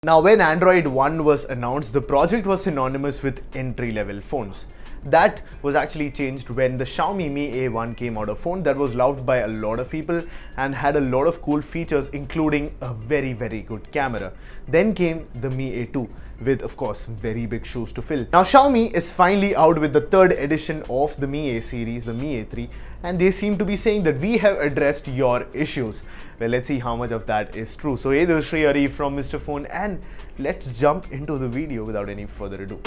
Now, when Android One was announced, the project was synonymous with entry-level phones. That was actually changed when the Xiaomi Mi A1 came out, a phone that was loved by a lot of people and had a lot of cool features, including a very good camera. Then came the Mi A2 with, of course, very big shoes to fill. Now, Xiaomi is finally out with the third edition of the Mi A series, the Mi A3, and they seem to be saying that we have addressed your issues. Well, let's see how much of that is true. So, hey, this is Sreehari from Mr. Phone, and let's jump into the video without any further ado.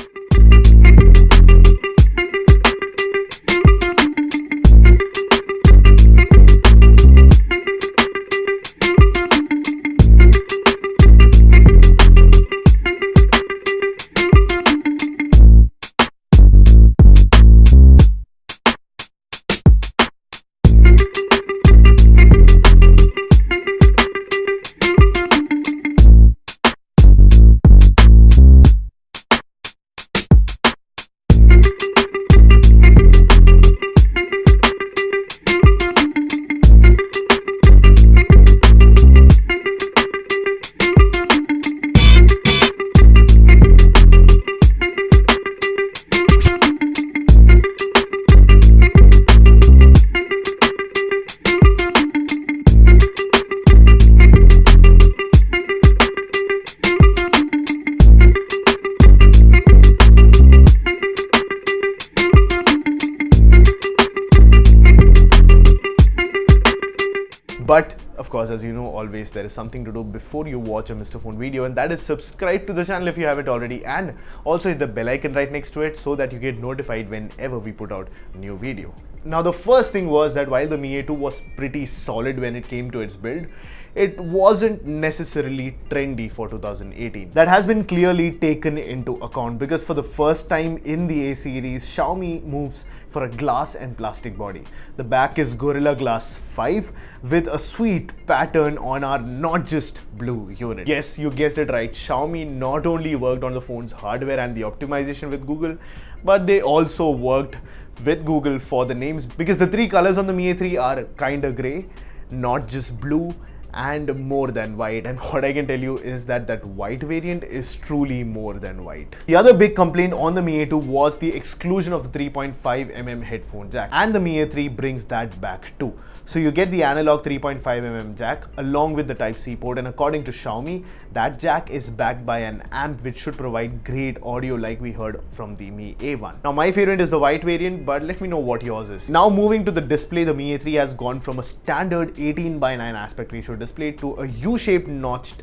But of course, as you know, always there is something to do before you watch a Mr. Phone video, and that is subscribe to the channel if you haven't already, and also hit the bell icon right next to it so that you get notified whenever we put out a new video. Now, the first thing was that while the Mi A2 was pretty solid when it came to its build, it wasn't necessarily trendy for 2018. That has been clearly taken into account because for the first time in the A series, Xiaomi moves for a glass and plastic body. The back is Gorilla Glass 5 with a sweet pattern on our not just blue unit. Yes, you guessed it right. Xiaomi not only worked on the phone's hardware and the optimization with Google, but they also worked with Google for the names, because the three colors on the Mi A3 are kinda grey, not just blue, and more than white. And what I can tell you is that that white variant is truly more than white. The other big complaint on the Mi A2 was the exclusion of the 3.5mm headphone jack, and the Mi A3 brings that back too. So you get the analog 3.5mm jack along with the Type-C port, and according to Xiaomi, that jack is backed by an amp which should provide great audio like we heard from the Mi A1. Now, my favorite is the white variant, but let me know what yours is. Now, moving to the display, the Mi A3 has gone from a standard 18:9 aspect ratio display to a U-shaped notched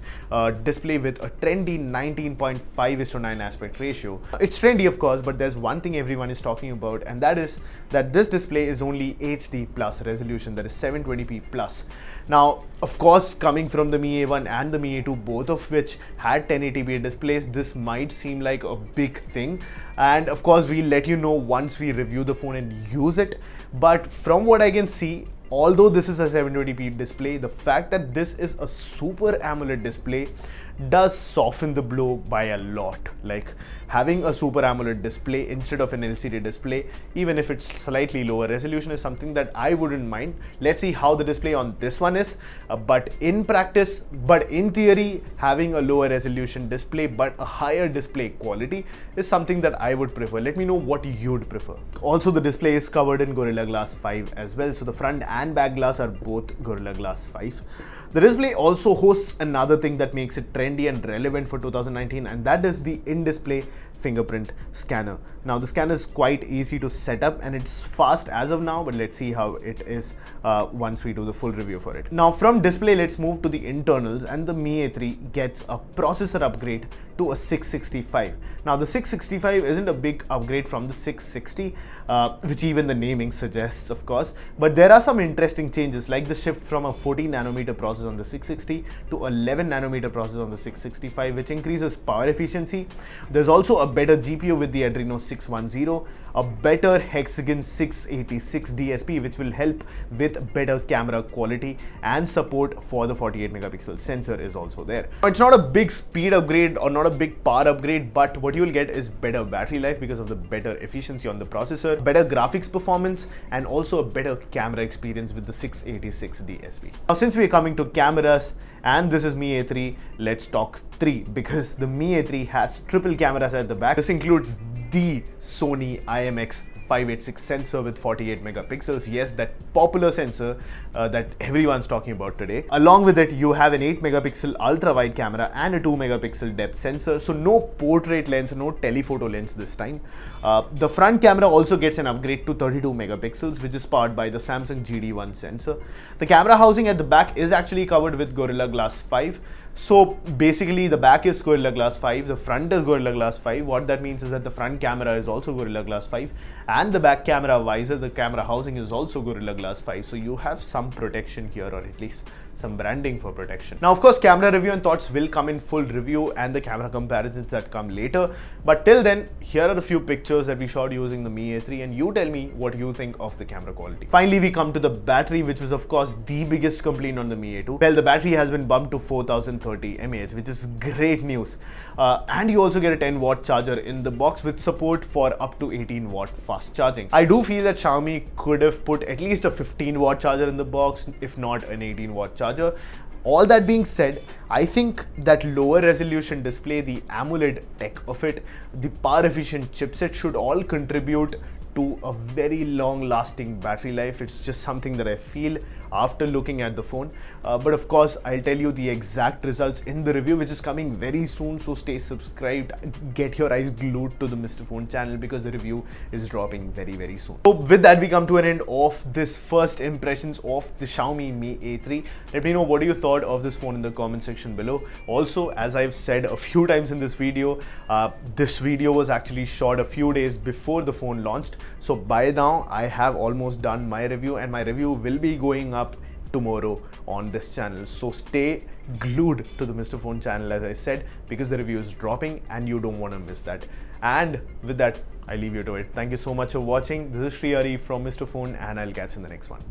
display with a trendy 19.5:9 aspect ratio. It's trendy, of course, but there's one thing everyone is talking about, and that is that this display is only HD plus resolution, that is 720p plus. Now, of course, coming from the Mi A1 and the Mi A2, both of which had 1080p displays, this might seem like a big thing, and of course we'll let you know once we review the phone and use it. But from what I can see, although this is a 720p display, the fact that this is a Super AMOLED display does soften the blow by a lot. Like, having a Super AMOLED display instead of an LCD display, even if it's slightly lower resolution, is something that I wouldn't mind. Let's see how the display on this one is, but in theory, having a lower resolution display but a higher display quality is something that I would prefer. Let me know what you'd prefer. Also, the display is covered in Gorilla Glass 5 as well, so the front and back glass are both Gorilla Glass 5. The display also hosts another thing that makes it trendy and relevant for 2019, and that is the in-display fingerprint scanner. Now, the scanner is quite easy to set up and it's fast as of now, but let's see how it is once we do the full review for it. Now, from display, let's move to the internals, and the Mi A3 gets a processor upgrade to a 665. Now, the 665 isn't a big upgrade from the 660, which even the naming suggests, of course, but there are some interesting changes, like the shift from a 14nm processor on the 660 to 11nm processor on the 665, which increases power efficiency. There's also a better GPU with the Adreno 610, a better Hexagon 686 DSP, which will help with better camera quality, and support for the 48 megapixel sensor is also there. It's not a big speed upgrade or not a big power upgrade, but what you will get is better battery life because of the better efficiency on the processor, better graphics performance, and also a better camera experience with the 686 DSP. Now, since we are coming to cameras and this is Mi A3. Let's talk 3 because the Mi A3 has triple cameras at the back. This includes the Sony IMX586 sensor with 48 megapixels. Yes, that popular sensor that everyone's talking about today. Along with it, you have an 8 megapixel ultra wide camera and a 2 megapixel depth sensor. So no portrait lens, no telephoto lens this time. The front camera also gets an upgrade to 32 megapixels, which is powered by the Samsung GD1 sensor. The camera housing at the back is actually covered with Gorilla Glass 5. So basically the back is Gorilla Glass 5, the front is Gorilla Glass 5. What that means is that the front camera is also Gorilla Glass 5 and the back camera visor, the camera housing is also Gorilla Glass 5. So you have some protection here, or at least some branding for protection. Now, of course, camera review and thoughts will come in full review and the camera comparisons that come later. But till then, here are a few pictures that we shot using the Mi A3 and you tell me what you think of the camera quality. Finally, we come to the battery, which was of course the biggest complaint on the Mi A2. Well, the battery has been bumped to 4030 mAh, which is great news. And you also get a 10-watt charger in the box with support for up to 18-watt fast charging. I do feel that Xiaomi could have put at least a 15-watt charger in the box, if not an 18-watt charger. All that being said, I think that lower resolution display, the AMOLED tech of it, the power efficient chipset should all contribute to a very long lasting battery life. It's just something that I feel after looking at the phone. But of course, I'll tell you the exact results in the review, which is coming very soon. So stay subscribed, get your eyes glued to the Mr. Phone channel because the review is dropping very, very soon. So with that, we come to an end of this first impressions of the Xiaomi Mi A3. Let me know what you thought of this phone in the comment section below. Also, as I've said a few times in this video was actually shot a few days before the phone launched. So by now, I have almost done my review and my review will be going up tomorrow on this channel. So stay glued to the Mr. Phone channel, as I said, because the review is dropping and you don't want to miss that. And with that, I leave you to it. Thank you so much for watching. This is Sreehari from Mr. Phone and I'll catch you in the next one.